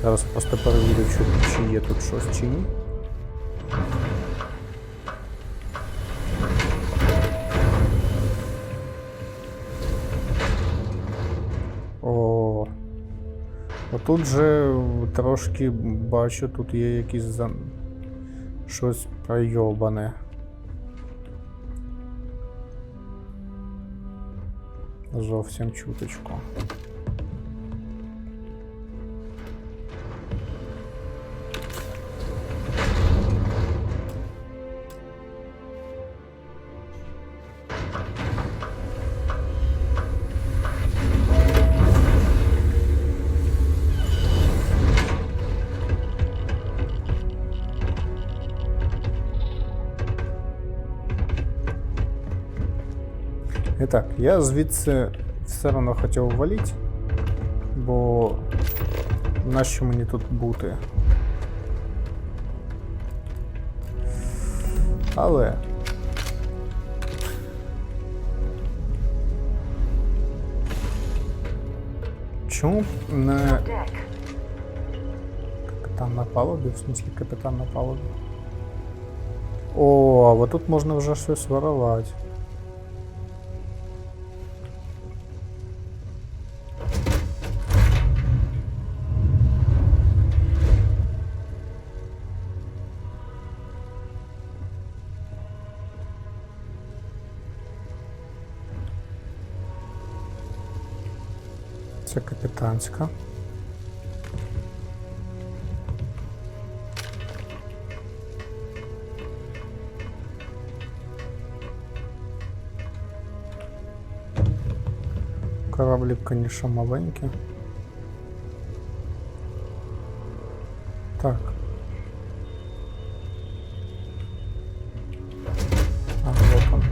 Зараз просто перевірю, чи є тут щось, чи ні. О, отут же трошки бачу, тут є якісь щось пройобане. Зовсім чуточку. І так, я звідси все одно хотів валити, бо нащо мені тут бути? Але чому не капітан на палубі? В смысле капітан на палубі? О, а вот тут можна вже щось воровати. Це капітанська. Кораблик, конечно, маленький. Так. А, вот он.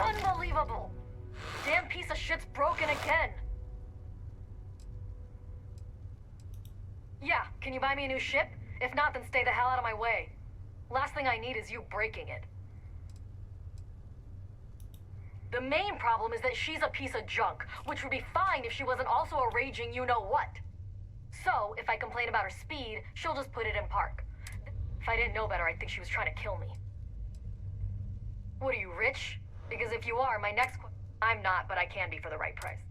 Unbelievable! Damn piece of shit's broken again. Yeah, can you buy me a new ship? If not, then stay the hell out of my way. Last thing I need is you breaking it. The main problem is that she's a piece of junk, which would be fine if she wasn't also a raging you-know-what. So, if I complain about her speed, she'll just put it in park. If I didn't know better, I'd think she was trying to kill me. What are you, rich? Because if you are, my next I'm not, but I can be for the right price.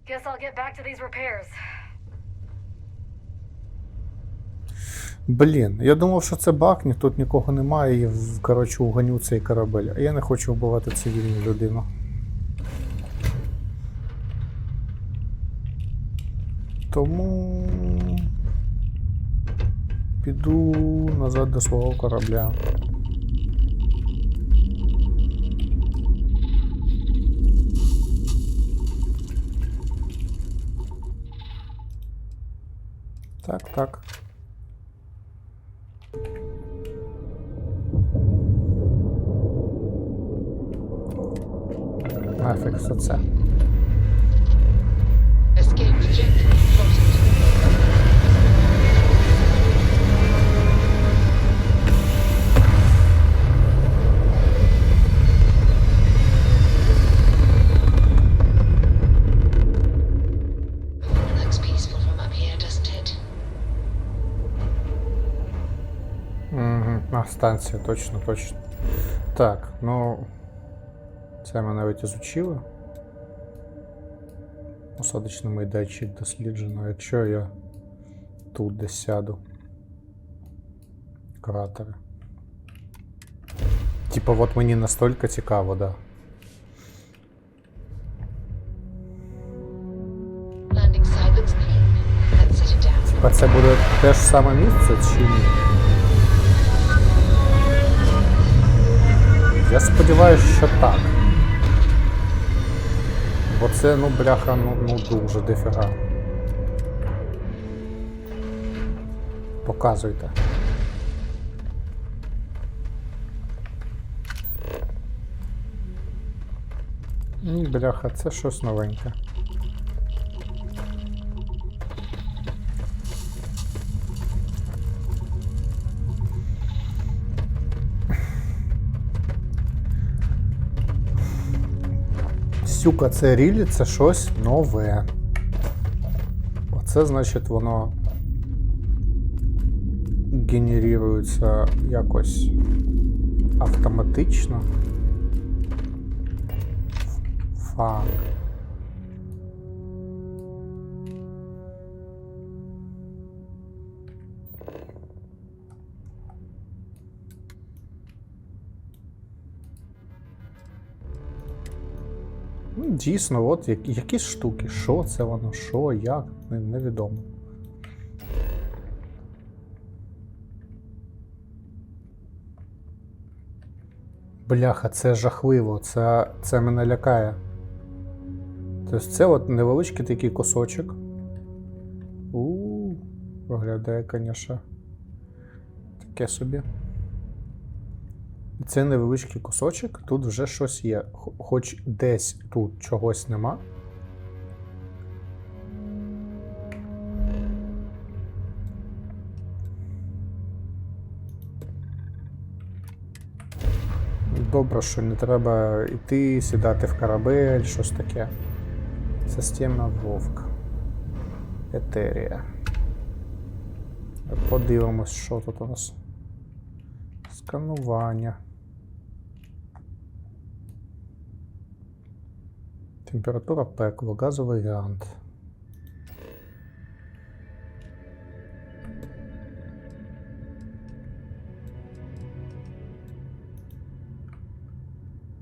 Guess I'll get back to these repairs. Блін, я думав, що це баг, тут нікого немає і, коротше, угоню цей корабель. А я не хочу вбивати цивільну людину. Тому піду назад до свого корабля. Так. Нафіг все це. Станція, точно. Так, ну це ми навіть ізучили. Посадочний майданчик досліджено. Якщо я тут десь сяду. Кратери. Типа, от мені настільки цікаво, да. Типа, це буде те ж саме місце, чи ні? Я сподіваюся, що так. Бо це, ну, бляха, ну дуже дофіга. Показуйте. Ні, бляха, це щось новеньке. Сюка, це рілі, це щось нове. Оце, значить, воно генерується якось автоматично. Фак. Ну, дійсно, от якісь штуки. Що це воно, що, як, невідомо. Бляха, це жахливо, це мене лякає. Тобто це от невеличкий такий кусочок. Виглядає, звісно, таке собі. Це невеличкий кусочок, тут вже щось є. Хоч десь тут чогось нема. Добре, що не треба йти, сідати в корабель, щось таке. Система вовк. Етерія. Подивимось, що тут у нас. Сканування. Температура пекло, газовий варіант.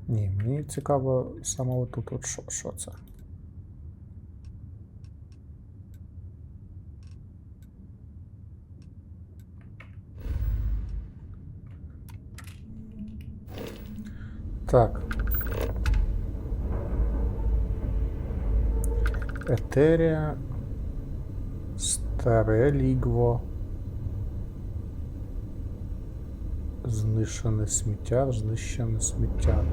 Ні, мені цікаво саме отут, от що це. Так. Етерія. Старе лігво. Знищене сміття, знищене сміття.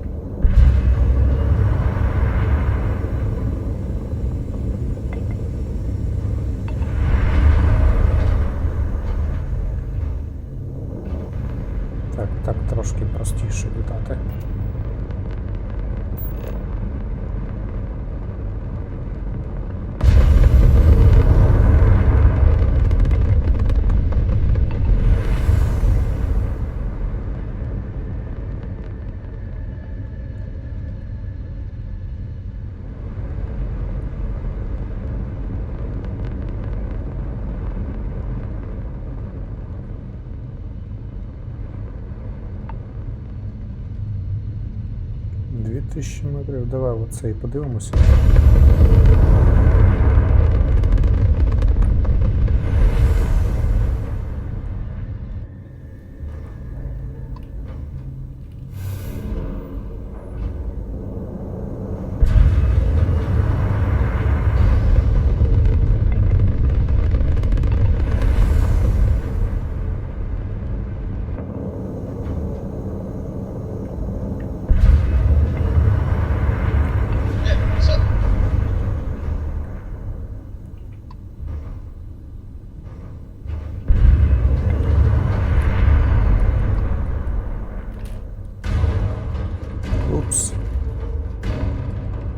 Так трошки простіше літати. Тисячі метрів. Давай оцей подивимося.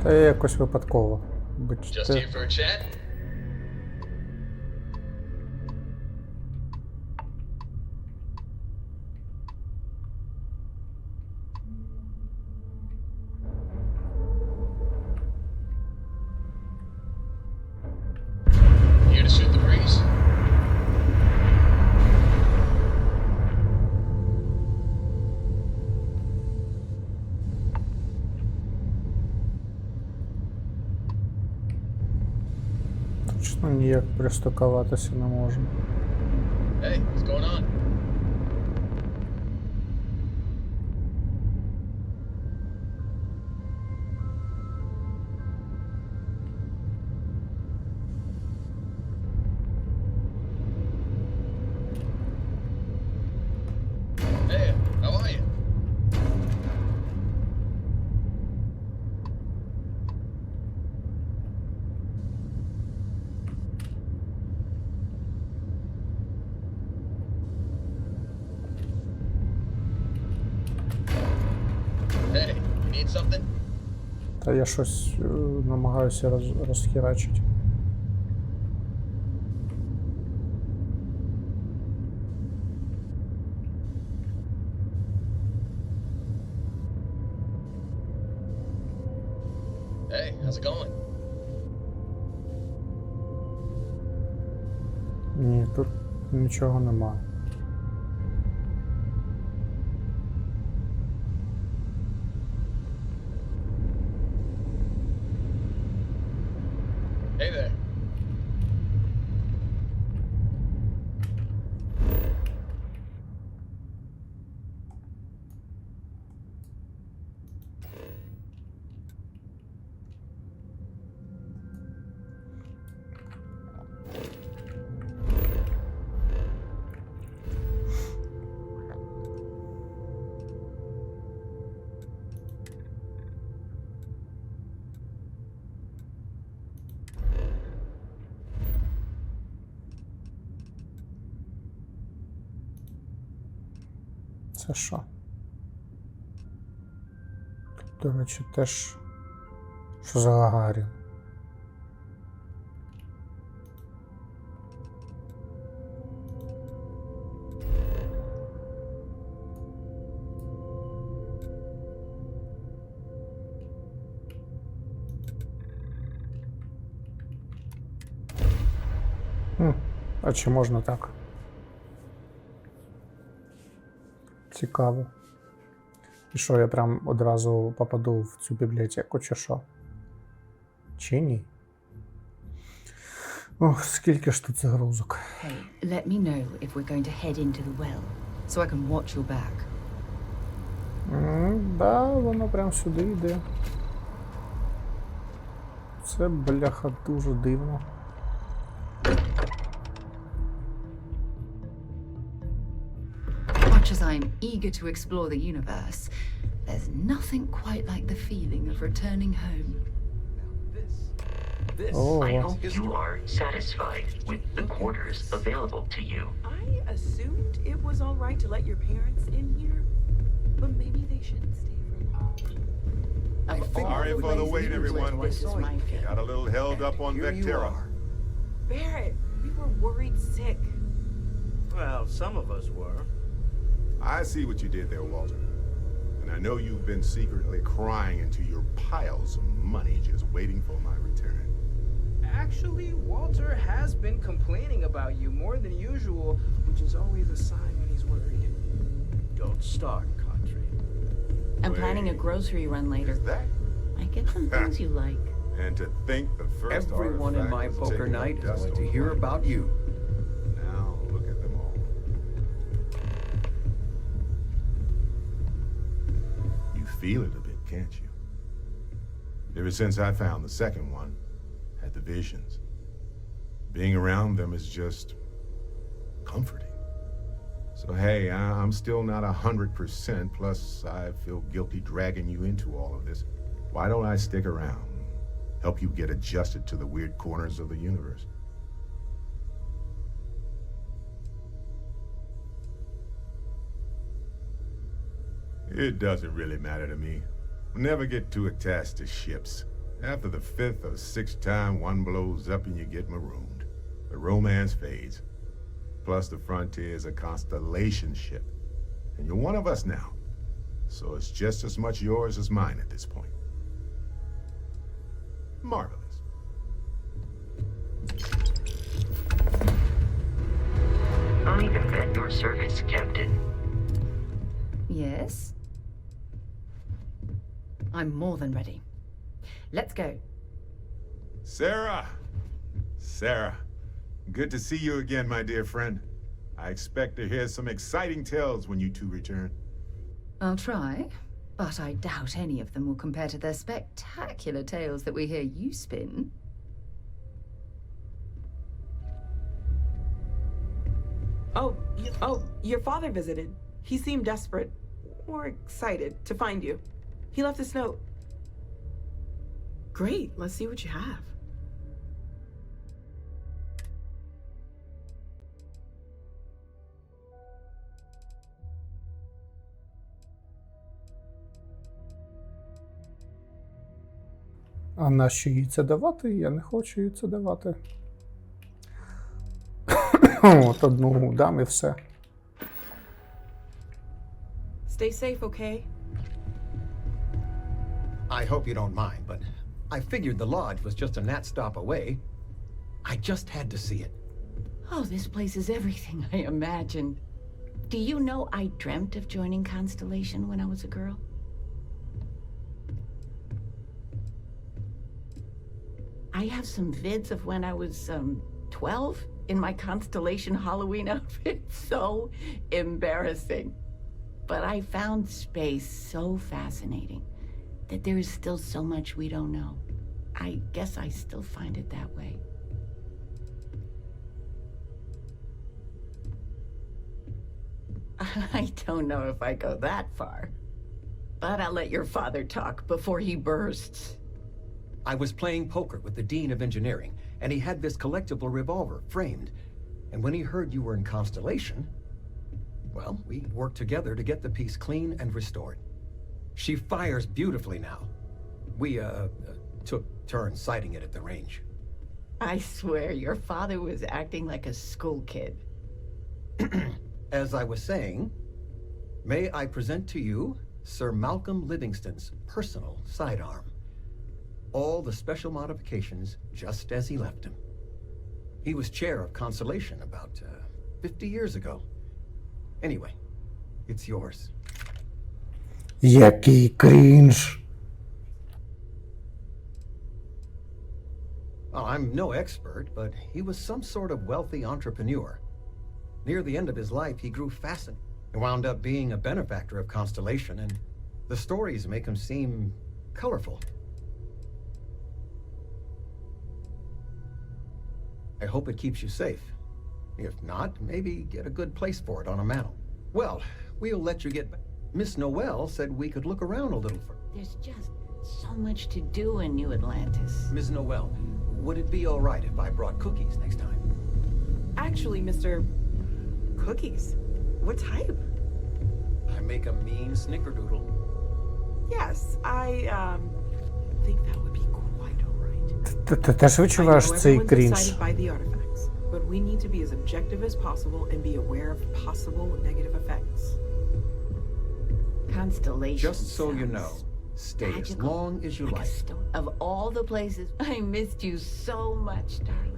Та я якось випадково. Just here for a chat? Here to shoot the breeze? Точно ніяк пристукуватися не можна. Hey, what's going on? Hey, how are you? Hey, you need something? Та я щось намагаюся розхерачити. Hey, how's it going? Ні, тут нічого нема. Hey there. Це що? Тут, до речі, теж... Що за Гагарін? А чи можна так? Цікаво. І що, я прям одразу попаду в цю бібліотеку, чи що? Чи ні? Ох, скільки ж тут загрузок. Hey, let me know if we're going to head into the well, so I can watch your back. Да, воно прям сюди йде. Це, бляха, дуже дивно. Much as I'm eager to explore the universe, there's nothing quite like the feeling of returning home. Oh, I hope you are satisfied with the quarters available to you. I assumed it was all right to let your parents in here, but maybe they shouldn't stay for long. Sorry for the wait, everyone. Got a little held up on Vectera. Barrett, we were worried sick. Well, some of us were. I see what you did there, Walter. And I know you've been secretly crying into your piles of money just waiting for my return. Actually, Walter has been complaining about you more than usual, which is always a sign when he's worried. Don't start, Country. I'm planning a grocery run later. Is that? I get some things you like. And to think the first Everyone in my artifact was poker taking night the is dust going to off hear my about boots. you. Now look at them all. You feel it a bit, can't you? Ever since I found the second one, had the visions. Being around them is just comforting. So hey, I'm still not 100%, plus I feel guilty dragging you into all of this. Why don't I stick around? Help you get adjusted to the weird corners of the universe. It doesn't really matter to me. Never get too attached to ships. After the fifth or sixth time one blows up and you get marooned, the romance fades. Plus the Frontier is a constellation ship. And you're one of us now. So it's just as much yours as mine at this point. Marvelous. I am at your service, Captain. Yes? I'm more than ready. Let's go. Sarah! Sarah, good to see you again, my dear friend. I expect to hear some exciting tales when you two return. I'll try, but I doubt any of them will compare to the spectacular tales that we hear you spin. Oh, your father visited. He seemed desperate, or excited, to find you. He left this note. Great, let's see what you have. А нащо їй це давати? Я не хочу їй це давати. От одну дам і все. Stay safe, okay? I hope you don't mind, but I figured the lodge was just a gnat stop away. I just had to see it. Oh, this place is everything I imagined. Do you know I dreamt of joining Constellation when I was a girl? I have some vids of when I was 12 in my Constellation Halloween outfit. So embarrassing. But I found space so fascinating that there is still so much we don't know. I guess I still find it that way. I don't know if I go that far, but I'll let your father talk before he bursts. I was playing poker with the Dean of Engineering, and he had this collectible revolver framed. And when he heard you were in Constellation, well, we worked together to get the piece clean and restored. She fires beautifully now. We, took turns sighting it at the range. I swear your father was acting like a school kid. As I was saying, may I present to you Sir Malcolm Livingston's personal sidearm. All the special modifications just as he left him. He was chair of Constellation about 50 years ago. Anyway, it's yours. Який крінж. Well, I'm no expert, but he was some sort of wealthy entrepreneur. Near the end of his life, he grew fascinated and wound up being a benefactor of Constellation, and the stories make him seem colorful. I hope it keeps you safe. If not, maybe get a good place for it on a mantle. Well, we'll let you get back. Miss Noel said we could look around a little further. There's just so much to do in New Atlantis. Ms. Noel, would it be all right if I brought cookies next time? Actually, Mr. Cookies. What type? I make a mean snickerdoodle. Yes, I think that would be quite all right. Ти теж I відчуваєш know цей everyone's крінж? excited by the artifacts, but we need to be as objective as possible and be aware of possible negative effects. Constellation. Just so you know, stay as magical, long as you like a like. stone. Of all the places, I missed you so much, darling.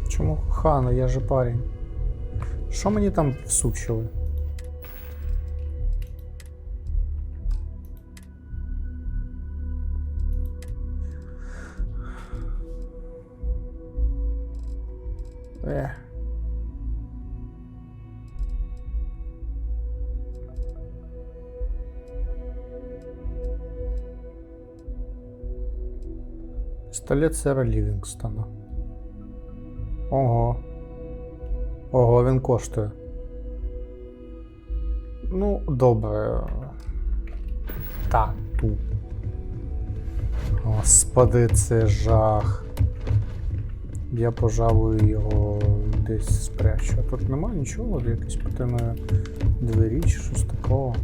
Чому кохана, я же парень. Що мені там всучили? Пістолет сера Лівінгстона. Ого. Ого, він коштує. Ну, добре. Тату. Господи, це жах. Я, пожалуй, його десь спрячу. А тут нема нічого, якісь потайної двері чи щось такого.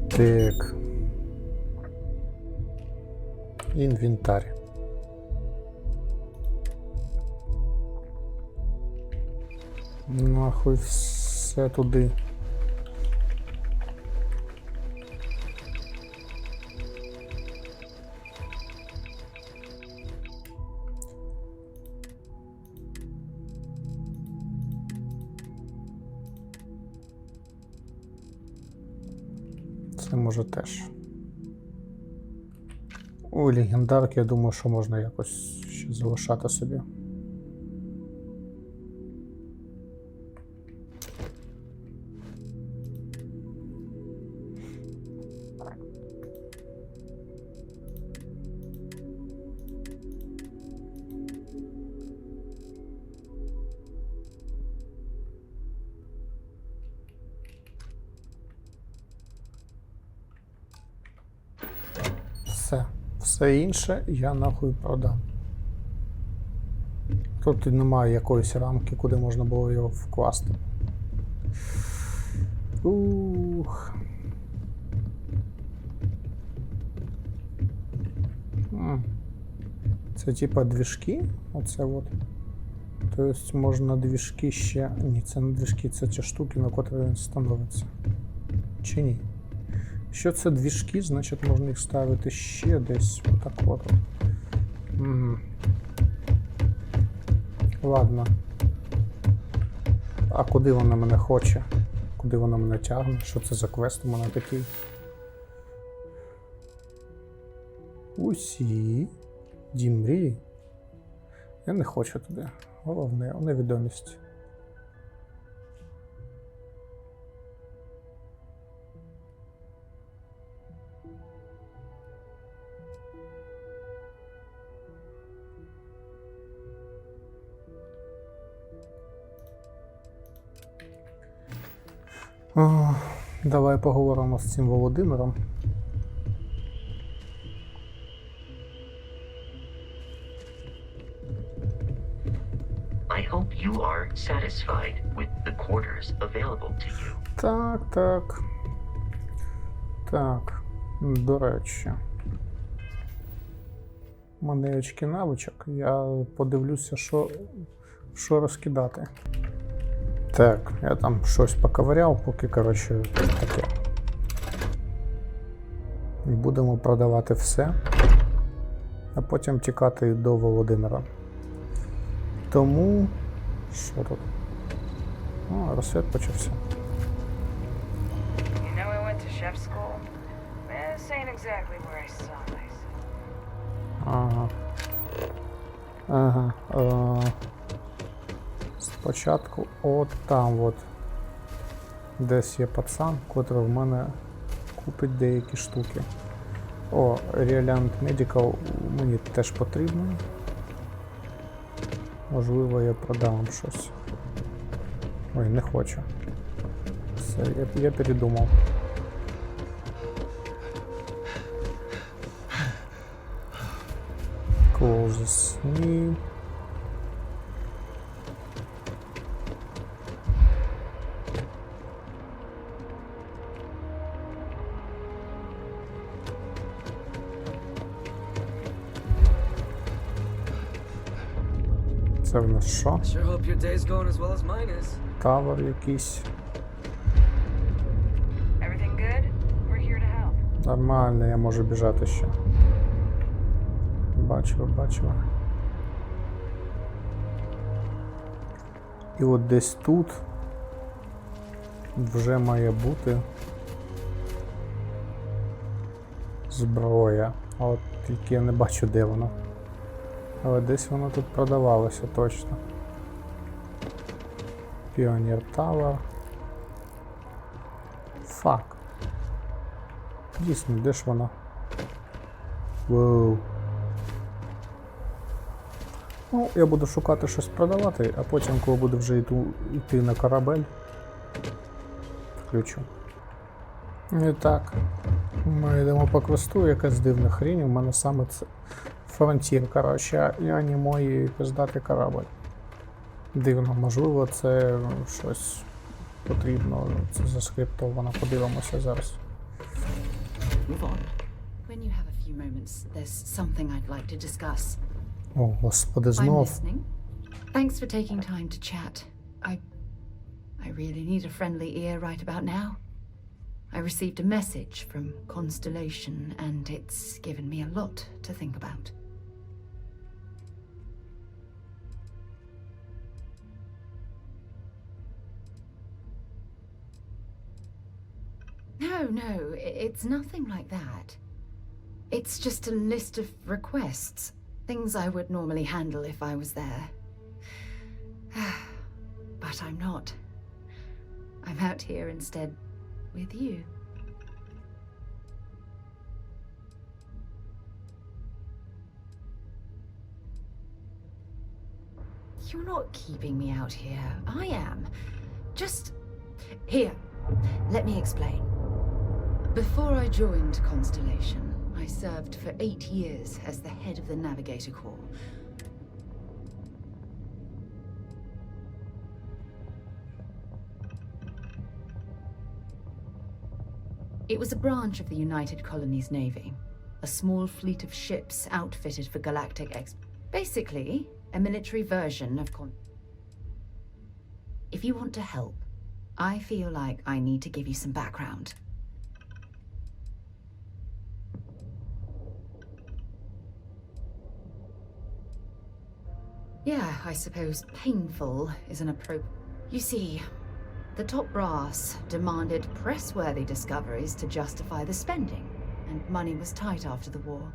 Так. Інвентар. Нахуй все туди. Це може теж. У легендарки, я думаю, що можна якось ще залишати собі. Все інше я нахуй продам. Тут немає якоїсь рамки, куди можна було його вкласти. Ух. Це типа двіжки? Оце от. Тобто можна двіжки ще... Ні, це не двіжки, це ті штуки, на котрі він становиться. Чи ні? Якщо це двіжки, значить можна їх ставити ще десь. Отак от. Ладно. А куди вона мене хоче? Куди вона мене тягне? Що це за квест у мене такий? Усі. Дім мрії. Я не хочу туди. Головне, невідомість. Давай поговоримо з цим Володимиром. I hope you are satisfied with the quarters available to you. Так. Так. До речі. У мене очки навичок. Я подивлюся, що розкидати. Так, я там щось поковыряв, поки, коротше, таке. Будемо продавати все, а потім тікати до Володимира. Тому... Що тут? О, розсвіт почався. You know I went to chef school? This ain't exactly where I saw myself. Ага. Спочатку от там от. Десь є пацан, котрий в мене купить деякі штуки. О, Realant Medical мені теж потрібно. Можливо, я продам вам щось. Ой, не хочу. Все, я передумав. Closes. Ні. Це в нас що? Тавер якийсь. Нормально, я можу біжати ще. Бачу. І от десь тут вже має бути зброя. А от тільки я не бачу, де воно. Але десь воно тут продавалося точно. Піонер Тавер. Фак. Дійсно, де ж воно? Воу. Ну, я буду шукати щось продавати, а потім, коли буду вже йти на корабель, включу. І так, ми йдемо по квесту, якась дивна хрінь, у мене саме це фронтір, коротше, і ані мої пиздати корабль. Дивно, можливо, це щось потрібно, це заскриптовано, подивимося зараз. When you have a few moments, there's something I'd like to discuss. О, господи, I'm знов. listening. Thanks for taking time to chat. I really need a friendly ear right about now. I received a message from Constellation and it's given me a lot to think about. No, it's nothing like that. It's just a list of requests. Things I would normally handle if I was there. But I'm not. I'm out here instead with you. You're not keeping me out here. I am. Just... Here, let me explain. Before I joined Constellation, I served for 8 years as the head of the Navigator Corps. It was a branch of the United Colonies Navy. A small fleet of ships outfitted for galactic basically, a military version of If you want to help, I feel like I need to give you some background. Yeah, I suppose painful is an appropriate... You see, the top brass demanded press-worthy discoveries to justify the spending, and money was tight after the war.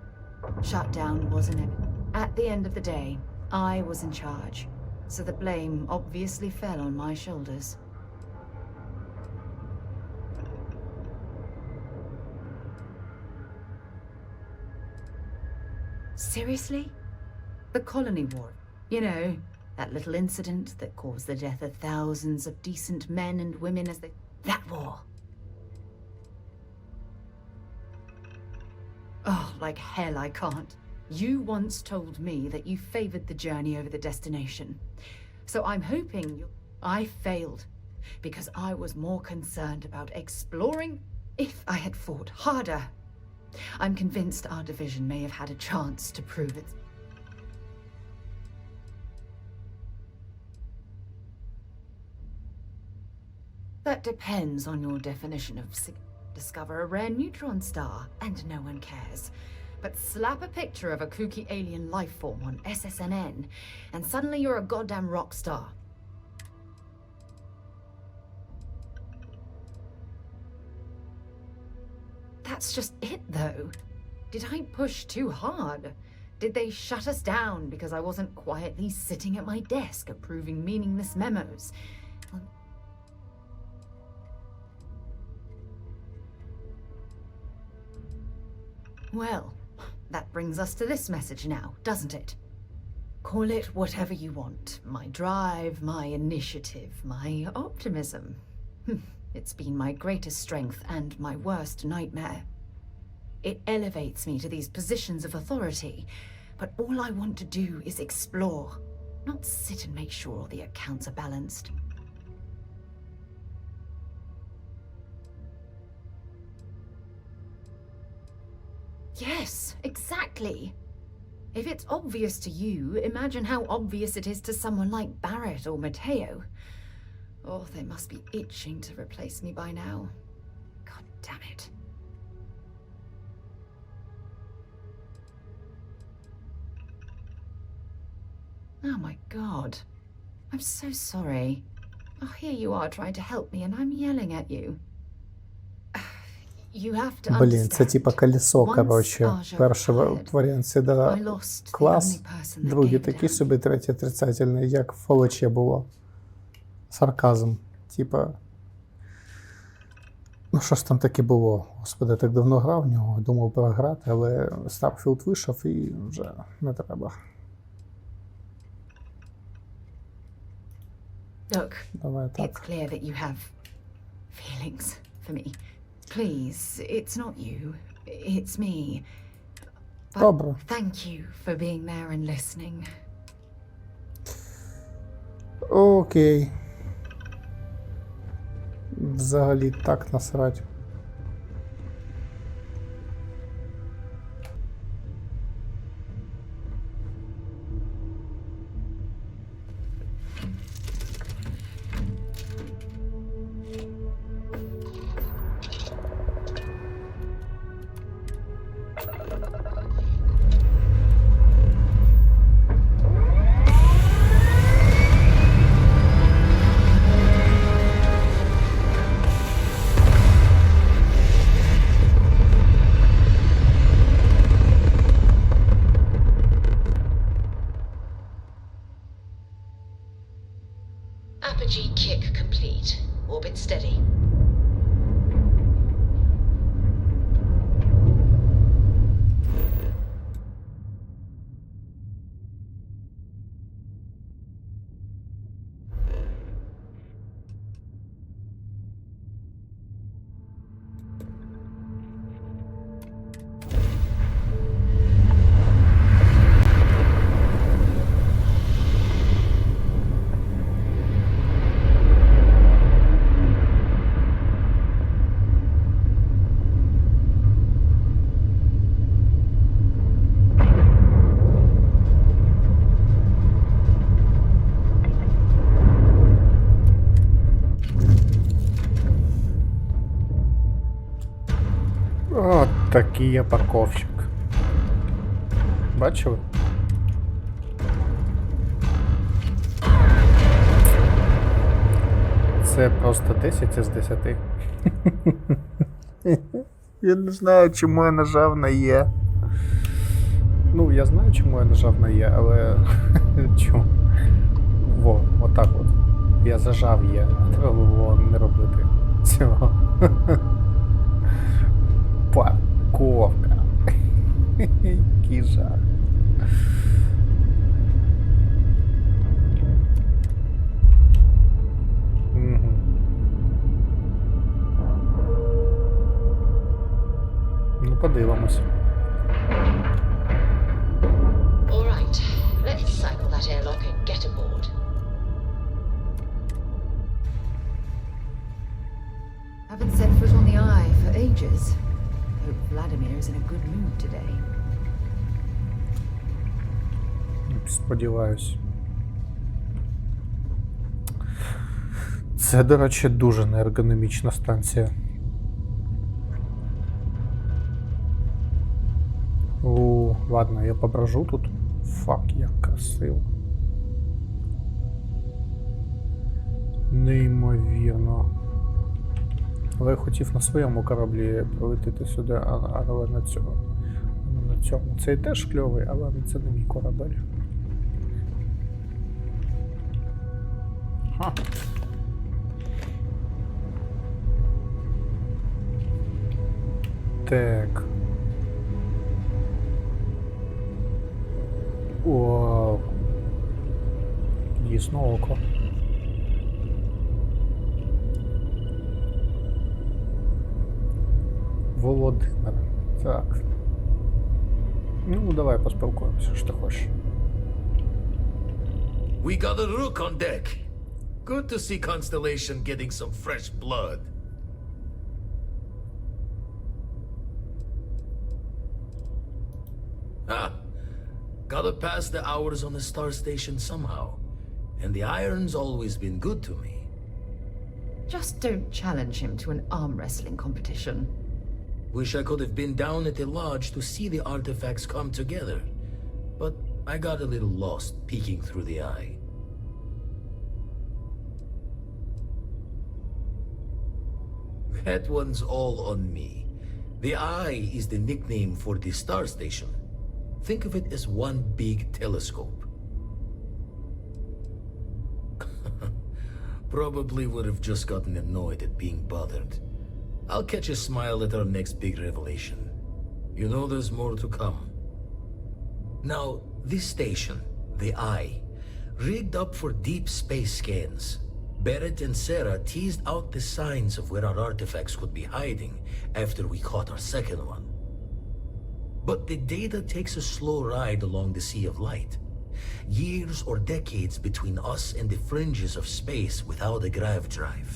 Shutdown was inevitable. At the end of the day, I was in charge, so the blame obviously fell on my shoulders. Seriously? The Colony War. You know, that little incident that caused the death of thousands of decent men and women as they... That war. Oh, like hell I can't. You once told me that you favored the journey over the destination. So I'm hoping you... I failed. Because I was more concerned about exploring. If I had fought harder, I'm convinced our division may have had a chance to prove it. That depends on your definition of discover a rare neutron star, and no one cares. But slap a picture of a kooky alien life form on SSNN, and suddenly you're a goddamn rock star. That's just it, though. Did I push too hard? Did they shut us down because I wasn't quietly sitting at my desk approving meaningless memos? Well, that brings us to this message now, doesn't it? Call it whatever you want. My drive, my initiative, my optimism. It's been my greatest strength and my worst nightmare. It elevates me to these positions of authority, but all I want to do is explore, not sit and make sure all the accounts are balanced. Yes, exactly. If it's obvious to you, imagine how obvious it is to someone like Barrett or Mateo. Oh, they must be itching to replace me by now. God damn it. Oh my God. I'm so sorry. Oh, here you are trying to help me and I'm yelling at you. You have to Блін, це understand. типа колесо, Once коротше. Aja Перший fired, варіант Сідера I lost the клас, only person that другий gave a такий damn. собі, третій отрицательний, як в Фолочі було. Сарказм. Типа. Ну що ж там таке було? Господи, я так давно грав в нього, думав переграти, але Starfield вийшов і вже не треба. Look, Давай it's так. clear that you have feelings for me. Please, it's not you. It's me. But Добре. thank you for being there and listening. Окей. Взагалі так насрать. який я парковщик. Бачили? Це просто 10 із 10. Я не знаю, чому я нажав на Є. Ну, я знаю, чому я нажав на Є, але чому? Во, отак от. Я зажав Є, а треба було не робити цього. Парковка. Який жах. Ну, подивимось. All right, let's cycle that airlock and get aboard. Haven't set foot on the Eye for ages. Hope Vladimir's in a good mood today. Сподіваюсь. Це, до речі, дуже неергономічна станція. Ладно, я поброжу тут. Фак, як красиво. Неймовірно. Але я хотів на своєму кораблі прилетіти сюди, але на цьому. Цей теж кльовий, але це не мій корабель. Ха. Так. О, дійсно око. Володимир. Так. Ну, давай поспілкуємося, що ти хочеш. We got a rook on deck. Good to see Constellation getting some fresh blood. Ah, gotta pass the hours on the star station somehow. And the iron's always been good to me. Just don't challenge him to an arm wrestling competition. Wish I could have been down at the lodge to see the artifacts come together. But I got a little lost peeking through the eye. That one's all on me. The eye is the nickname for the star station. Think of it as one big telescope. Probably would have just gotten annoyed at being bothered. I'll catch a smile at our next big revelation. You know there's more to come. Now, this station, the Eye, rigged up for deep space scans. Barrett and Sarah teased out the signs of where our artifacts could be hiding after we caught our second one. But the data takes a slow ride along the Sea of Light. Years or decades between us and the fringes of space without a grav drive.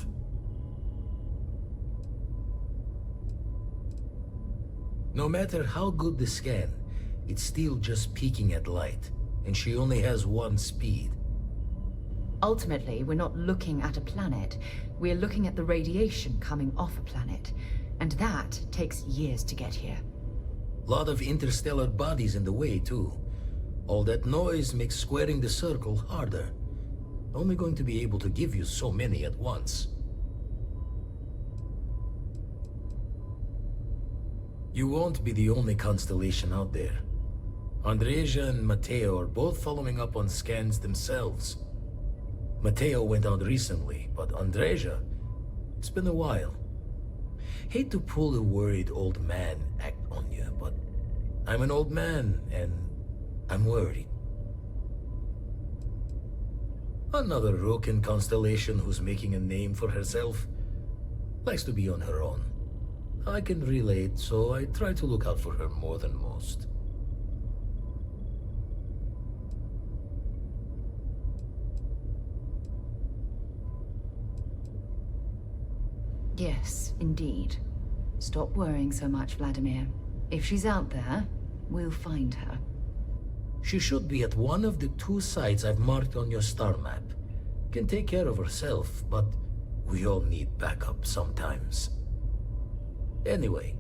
No matter how good the scan, it's still just peeking at light, and she only has one speed. Ultimately, we're not looking at a planet. We're looking at the radiation coming off a planet. And that takes years to get here. Lot of interstellar bodies in the way, too. All that noise makes squaring the circle harder. Only going to be able to give you so many at once. You won't be the only constellation out there. Andreja and Matteo are both following up on scans themselves. Matteo went out recently, but Andreja, it's been a while. Hate to pull a worried old man act on you, but I'm an old man and I'm worried. Another rook in Constellation who's making a name for herself. Likes to be on her own. I can relate, so I try to look out for her more than most. Yes, indeed. Stop worrying so much, Vladimir. If she's out there, we'll find her. She should be at one of the 2 sites I've marked on your star map. Can take care of herself, but we all need backup sometimes. Anyway,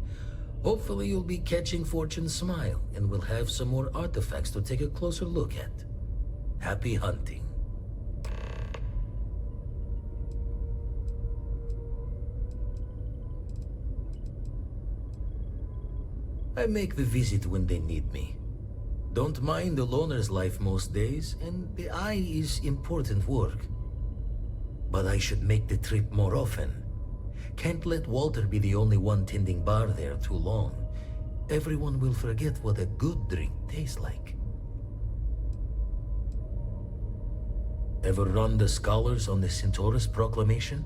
Hopefully you'll be catching Fortune's smile, and we'll have some more artifacts to take a closer look at. Happy hunting. I make the visit when they need me. Don't mind the loner's life most days, and the eye is important work. But I should make the trip more often. Can't let Walter be the only one tending bar there too long. Everyone will forget what a good drink tastes like. Ever run the scholars on the Centaurus Proclamation?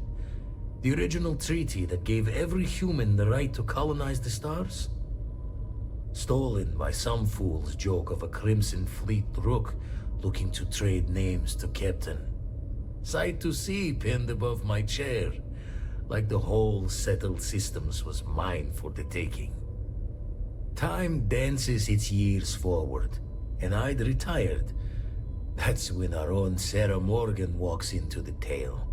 The original treaty that gave every human the right to colonize the stars? Stolen by some fool's joke of a Crimson Fleet rook looking to trade names to Captain. Sight to see pinned above my chair, like the whole settled systems was mine for the taking. Time dances its years forward, and I'd retired. That's when our own Sarah Morgan walks into the tale.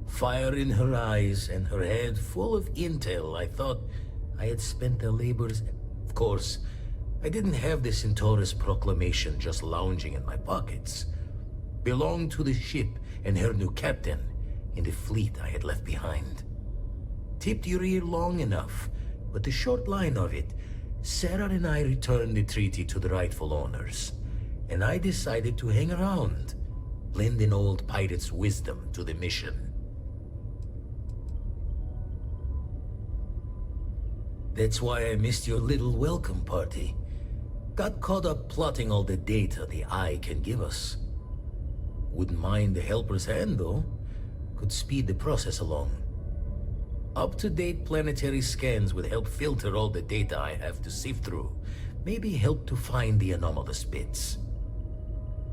Fire in her eyes and her head full of intel. I thought I had spent the labors. Of course, I didn't have the Centaurus Proclamation just lounging in my pockets. Belonged to the ship and her new captain in the fleet I had left behind. Tipped your ear long enough, but the short line of it, Sarah and I returned the treaty to the rightful owners, and I decided to hang around, lend an old pirate's wisdom to the mission. That's why I missed your little welcome party. Got caught up plotting all the data the eye can give us. Wouldn't mind a helper's hand, though. Could speed the process along. Up-to-date planetary scans would help filter all the data I have to sift through. Maybe help to find the anomalous bits.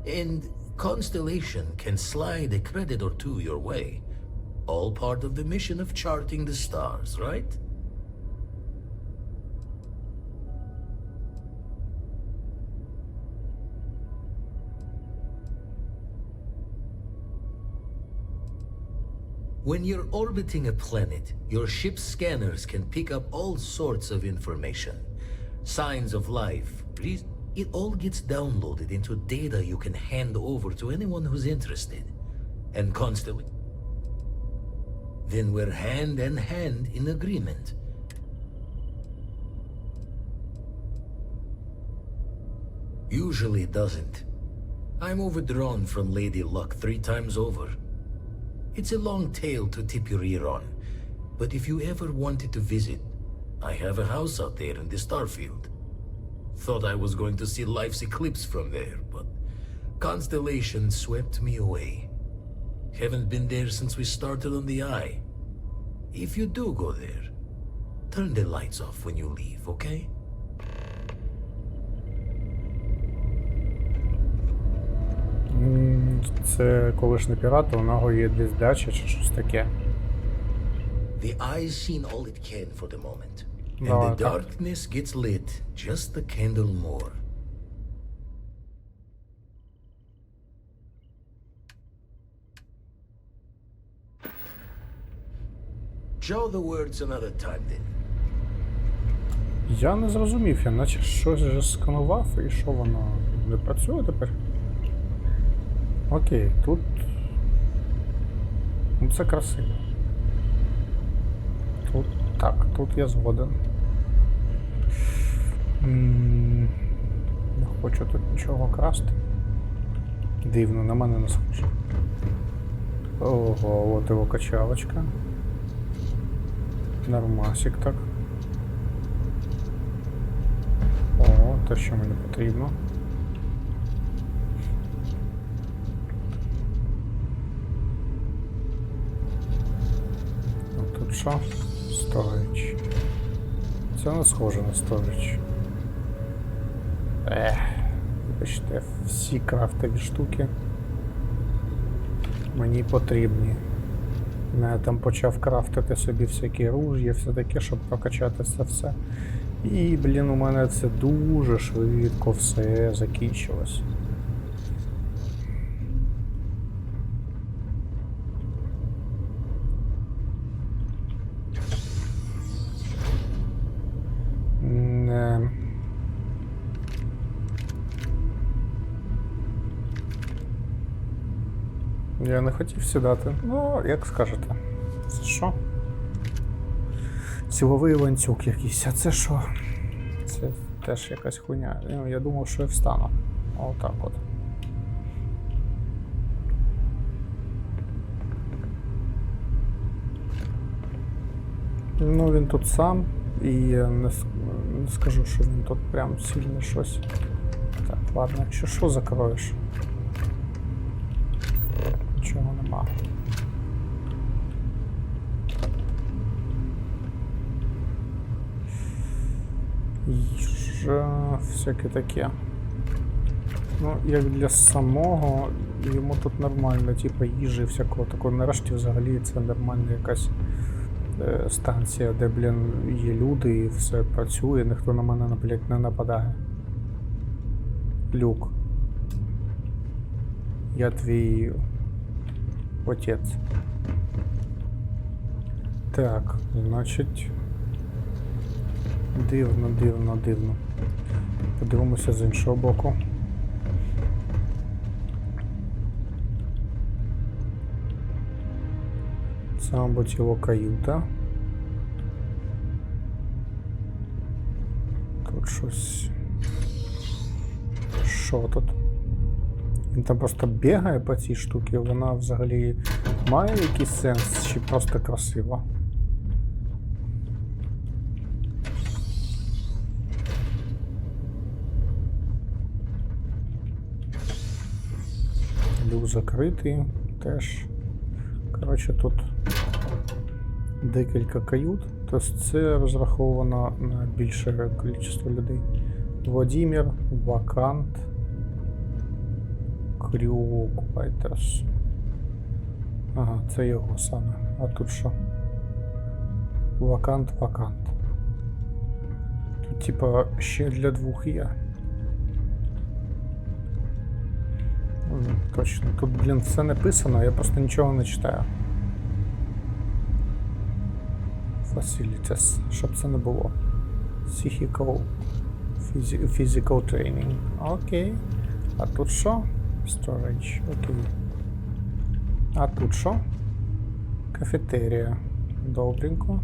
And Constellation can slide a credit or two your way. All part of the mission of charting the stars, right? When you're orbiting a planet, your ship's scanners can pick up all sorts of information. Signs of life, it all gets downloaded into data you can hand over to anyone who's interested. And constantly. Then we're hand in hand in agreement. Usually it doesn't. I'm overdrawn from Lady Luck 3 times over. It's a long tale to tip your ear on, but if you ever wanted to visit, I have a house out there in the Starfield. Thought I was going to see life's eclipse from there, but Constellation swept me away. Haven't been there since we started on the Eye. If you do go there, turn the lights off when you leave, okay? Це колишній пірат, у нього є десь дача чи щось таке. The eye's seen all it can for the moment. And No, the I can't. darkness gets lit just a candle more. Show the words another time then. Я не зрозумів, я наче щось вже сканував, і що воно не працює тепер? Окей, тут... Ну це красиво. Тут... Так, тут я згоден. Не хочу тут нічого красти. Дивно, на мене не схоже. Ого, от його качалочка. Нормасик так. О, те, що мені потрібно. А тут що? Сторіч. Це не схоже на сторіч. Вибачте, всі крафтові штуки мені потрібні. Я там почав крафтити собі всякі руж'я, все таке, щоб прокачати це все. І, блін, у мене це дуже швидко все закінчилось. Я не хотів сідати. Ну, як скажете. Це що? Силовий ланцюг якийсь. А це що? Це теж якась хуйня. Я думав, що я встану. Отак от. Ну, він тут сам. І я не скажу, що він тут прям сильно щось. Так, ладно, якщо що, закроєш. Нічого нема. Їжа, всяке таке. Ну, як для самого, йому тут нормально, типу їжі всякого такого. Нарешті взагалі це нормальна якась станція, де, блін, є люди і все працює, ніхто на мене, блядь, не нападає. Люк. Я твій отець. Так, значить... Дивно, дивно, дивно. Подивимося з іншого боку. Це, мабуть, його каюта. Тут щось... Що тут? Він там просто бігає по цій штуці, вона взагалі має якийсь сенс, чи просто красиво? Люк закритий теж. Коротше, тут декілька кают, тобто це розраховано на більше кількість людей. Володимир, вакант, крю, квайтерс. Ага, це його саме. А тут що? Вакант, вакант. Тут типа ще для двох є. Точно, тут, блін, все написано, я просто нічого не читаю. Facilities, щоб це не було. Physical training. Окей. А тут що? Storage. Окей. А тут що? Кафетерія. Добренько.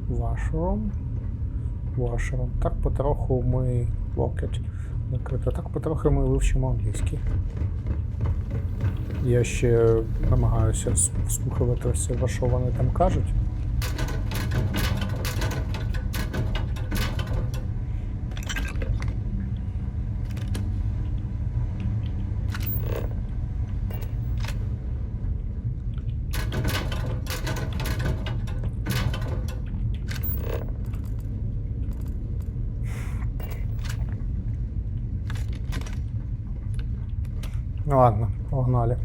Washroom. Washroom. Так потроху ми... Локеть. Закрито. Так потрохи ми вивчимо англійський. Я ще намагаюся вслухуватися, що вони там кажуть. Ну ладно, погнали.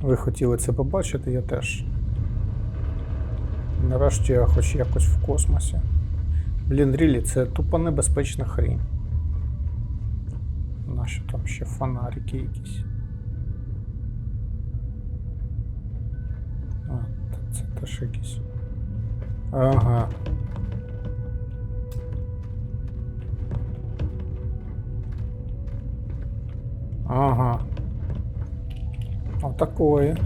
Ви хотіли це побачити, я теж. Нарешті я хоч якось в космосі. Блін, рілі, це тупо небезпечна хрінь. Нащо там ще фонарики якісь? А, це теж якісь. Ага. Ага. Отакої.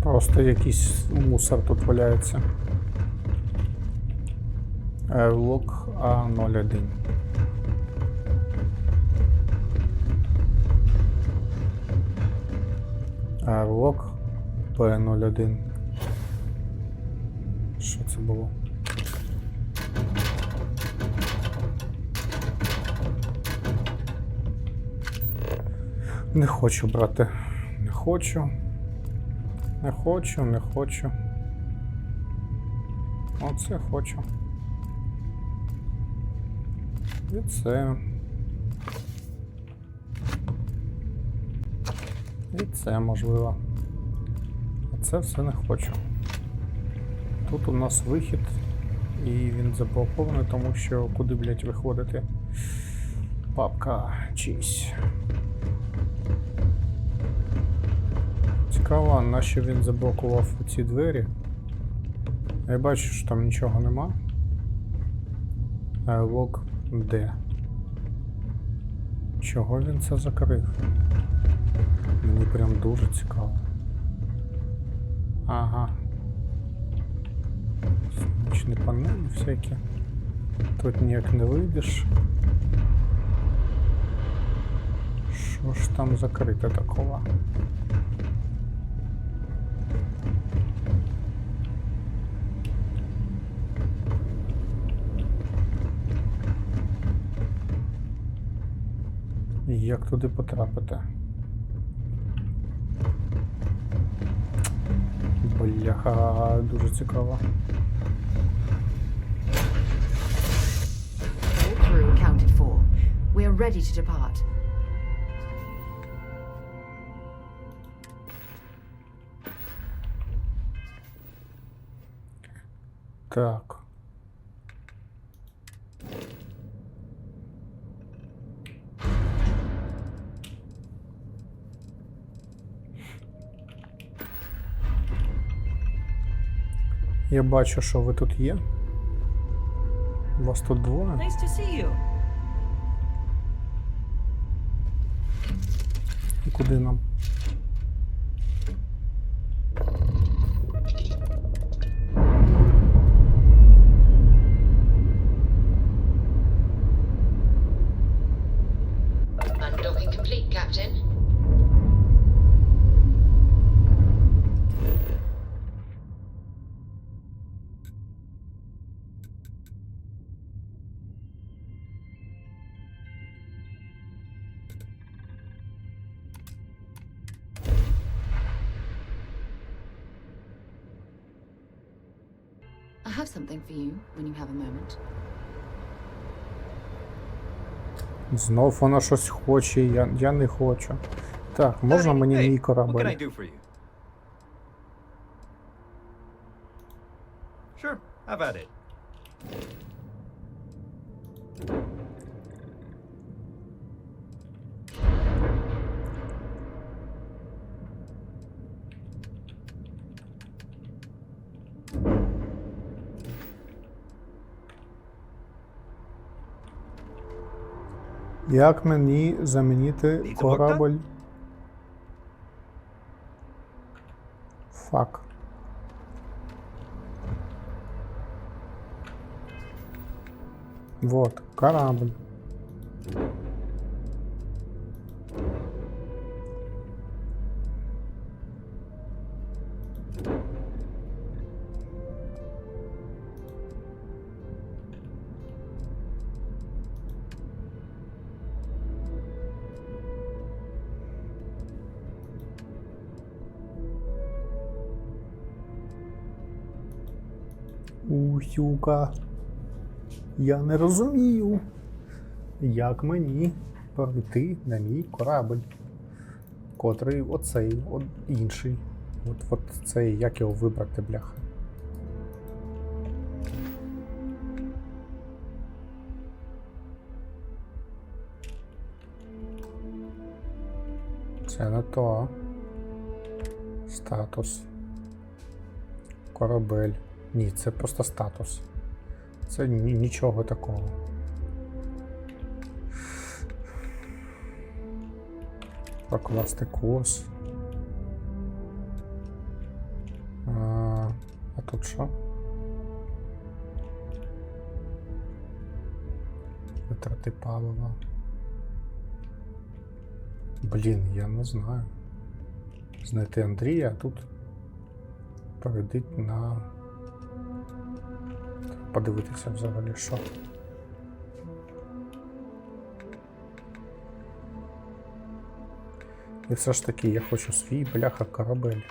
Просто якийсь мусор тут валяється. Лок А01. Лок П01. Що це було? Не хочу брати. Не хочу. Не хочу, не хочу. Оце хочу. І це. І це можливо. А це все не хочу. Тут у нас вихід. І він заблокований, тому що куди, блять, виходити? Папка чийсь. Цікаво, нащо він заблокував ці двері. Я бачу, що там нічого нема. Лог Д. Чого він це закрив? Мені прям дуже цікаво. Ага. Сонячні панелі всякі. Тут ніяк не вийдеш. Що ж там закрите такого? Як туди потрапити? Бляха, дуже цікаво. All crew accounted for. We are ready to depart. Так. Я бачу, що ви тут є. Вас тут двоє. Nice to see you. І куди нам? Undocking complete, Captain. I have something for you when you have a moment. Знов вона щось хоче, я не хочу. Так, можна мені мій корабель? Sure, have at it. Як мені замінити корабль? Фак. Вот, корабль. Юка. Я не розумію, як мені перейти на мій корабль, котрий оцей, інший. От цей, як його вибрати, бляха. Це не то. Статус. Корабель. Ні, це просто статус. Це нічого такого. Прокласти курс. А тут що? Витрати палива. Блін, я не знаю. Знайти Андрія, а тут перейдіть на... Подивитися взагалі, що. І все ж таки я хочу свій, бляха, корабель.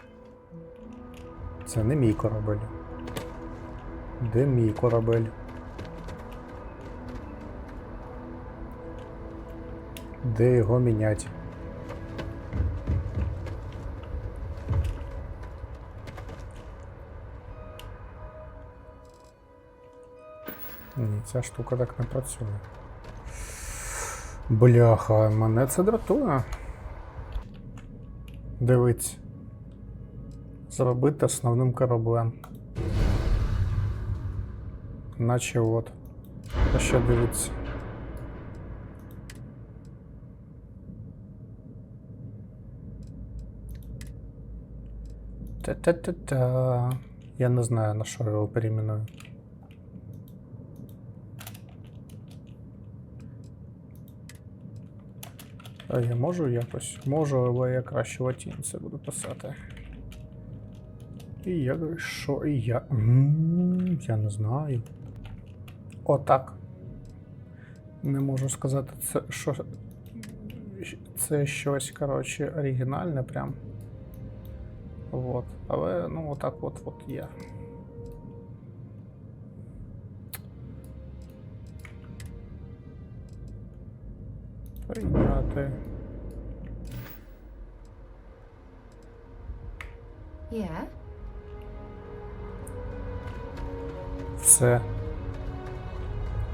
Це не мій корабель. Де мій корабель? Де його міняти? Ні, ця штука так не працює. Бляха, мене це дратує. Дивіться. Зробити основним кораблем. Наче от. А ще дивіться. Та-та-та-та. Я не знаю, на що його перейменую. А я можу якось? Можу, але я краще латинце буду писати. І я що? І я. Я не знаю. Отак. Не можу сказати, це що. Це щось, коротше, оригінальне прям. Вот. Але, ну, отак от є. Прийняти. Yeah. Все.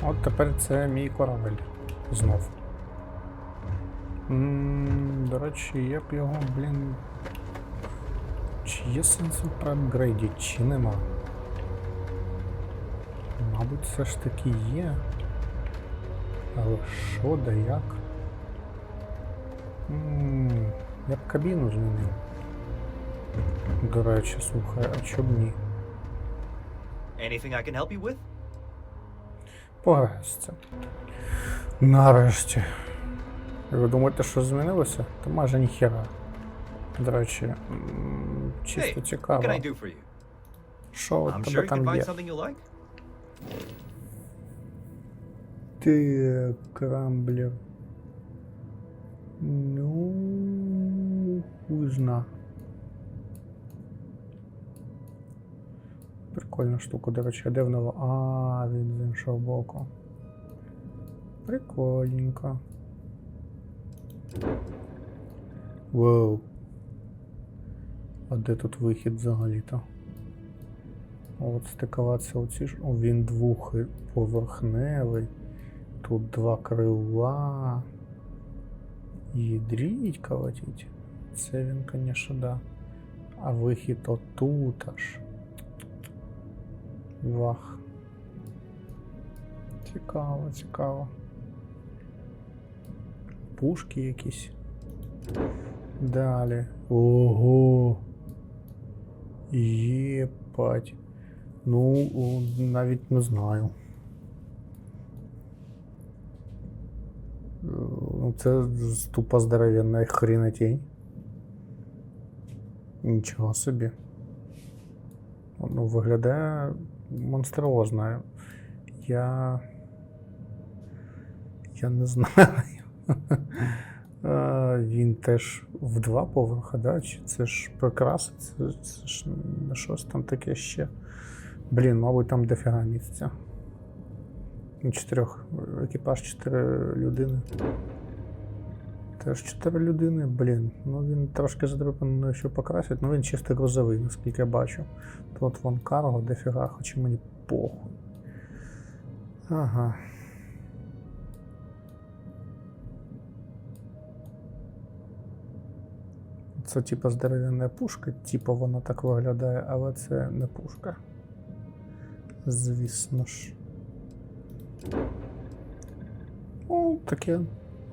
От тепер це мій корабель. Знов. До речі, я б його, блін. Чи є сенсу проапгрейдити, чи нема? Мабуть, все ж таки є. Але що, да як? Я б кабіну змінив. До речі, слухай, а чоб ні? Anything I can help you with? Пограюсь це. Нарешті. Ви думаєте, що змінилося? Та майже ніхера. До речі, чисто цікаво. What can I do for you? Що у I'm тебе sure you can там find є? something you like. Ти крамблер. Ну, хуй зна. Прикольна штука, до речі, а де в нього? А, він з іншого боку. Прикольненько. Вау. А де тут вихід взагалі-то? От стикуватися оці ж. О, він двохповерхневий. Тут два крила. Ядріть колотіть. Це він, конечно, да. А вихід отут аж. Вах. Цікаво, цікаво. Пушки якісь. Далі. Ого. Єпать. Ну, навіть не знаю. Це тупо здоровенна хренотень. Нічого собі. Ну, виглядає монструозно. Я не знаю. Він теж в два поверха, да? Чи це ж прикраси? Це ж щось там таке ще. Блін, мабуть, там дофіга місця. Екіпаж 4 людини. Теж 4 людини, блін. Ну він трошки задрипаний, що покрасить, ну він чисто грузовий, наскільки я бачу. Тут вон карго, дофіга, хоча мені похуй. Ага. Це типа здоровенна пушка, типа вона так виглядає, але це не пушка. Звісно ж. О, таке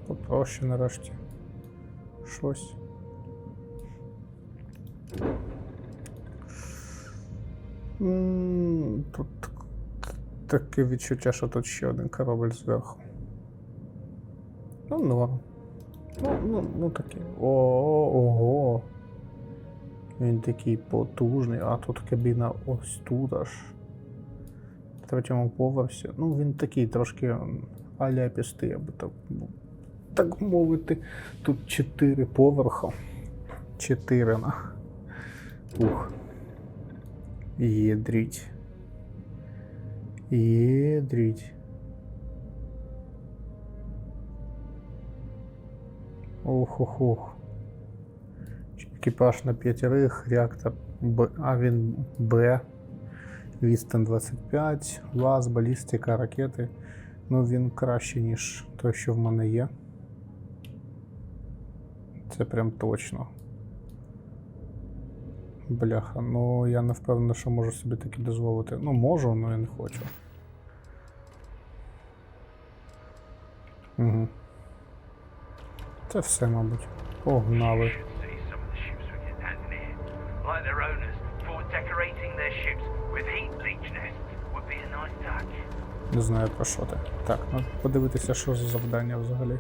попроще нарешті. Щось. Тут таке відчуття, що тут ще один корабль зверху. Ну, норм. Ну таке. Ого. Він такий потужний, а тут кабіна ось тут аж. В третьому поверсі. Ну, він такий трошки аляпістий, аби так мовити. Тут 4 поверха. 4 на. Ух. Єдріть. Єдріть. Ох. Екіпаж на 5, реактор Б, а він Б. Відстань 25, лаз, балістика, ракети. Ну він краще, ніж той, що в мене є. Це прям точно. Бляха, ну я не впевнений, що можу собі таке дозволити. Ну можу, але я не хочу. Угу. Це все, мабуть. Погнали. Like their owners Не знаю про що ти. Так, ну подивитися, що за завдання взагалі.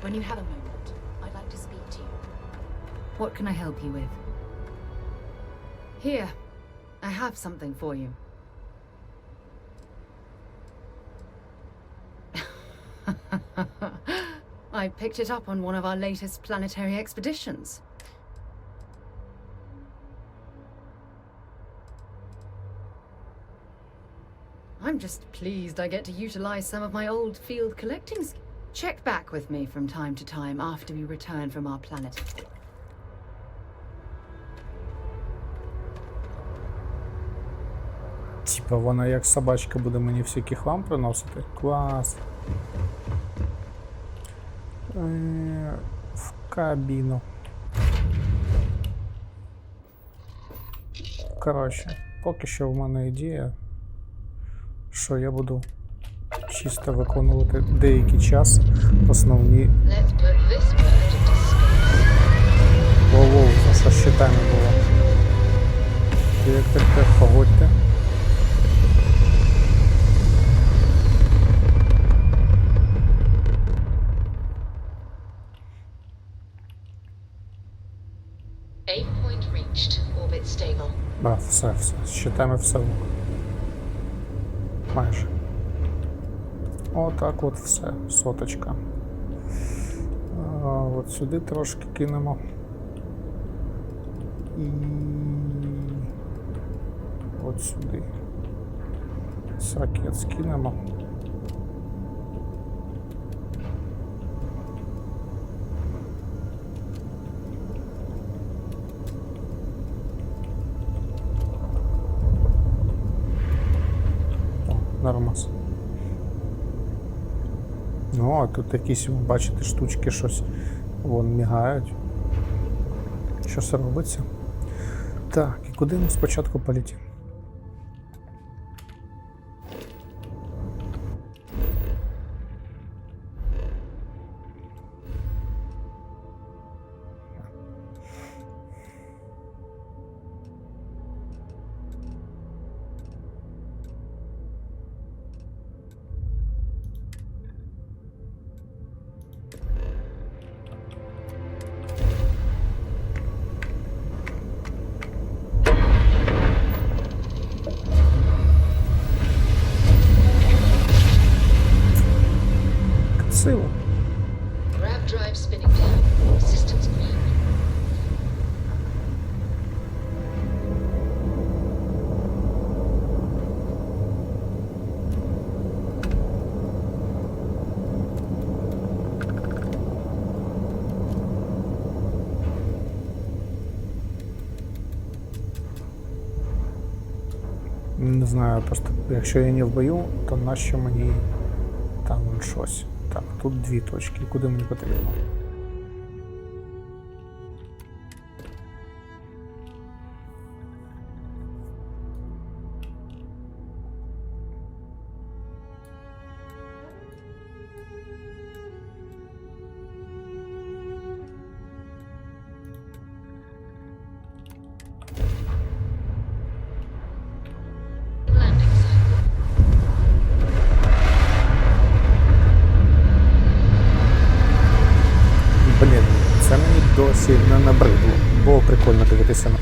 When you have a moment, I'd like to speak to you. What can I help you with? Here, I have something for you. I picked it up on one of our latest planetary expeditions. I'm just pleased I get to utilize some of my old field collecting skills. Check back with me from time to time after we return from our planet. Типа вона як собачка буде мені всякий хлам приносити? Клас. В кабіну. Коротше, поки що в мене ідея, що я буду чисто виконувати деякий час основні. Воу, за що щитами було. Так, погодьте. Aim point reached. Orbit stable. Все, з щитами все. Майже. Отак от все, соточка. От сюди трошки кинемо. І от сюди. Ракет скинемо. Нормас. Ну, а тут якісь, бачите, штучки щось вон мігають. Щось робиться. Так, і куди ми спочатку полетимо? Grav drive spinning down. Systems green. Не знаю, просто якщо я не в бою, то нащо мені там щось. Так, тут дві точки. Куди мені потрібно? Блін, це мені досі не набридло. Було прикольно дивитися на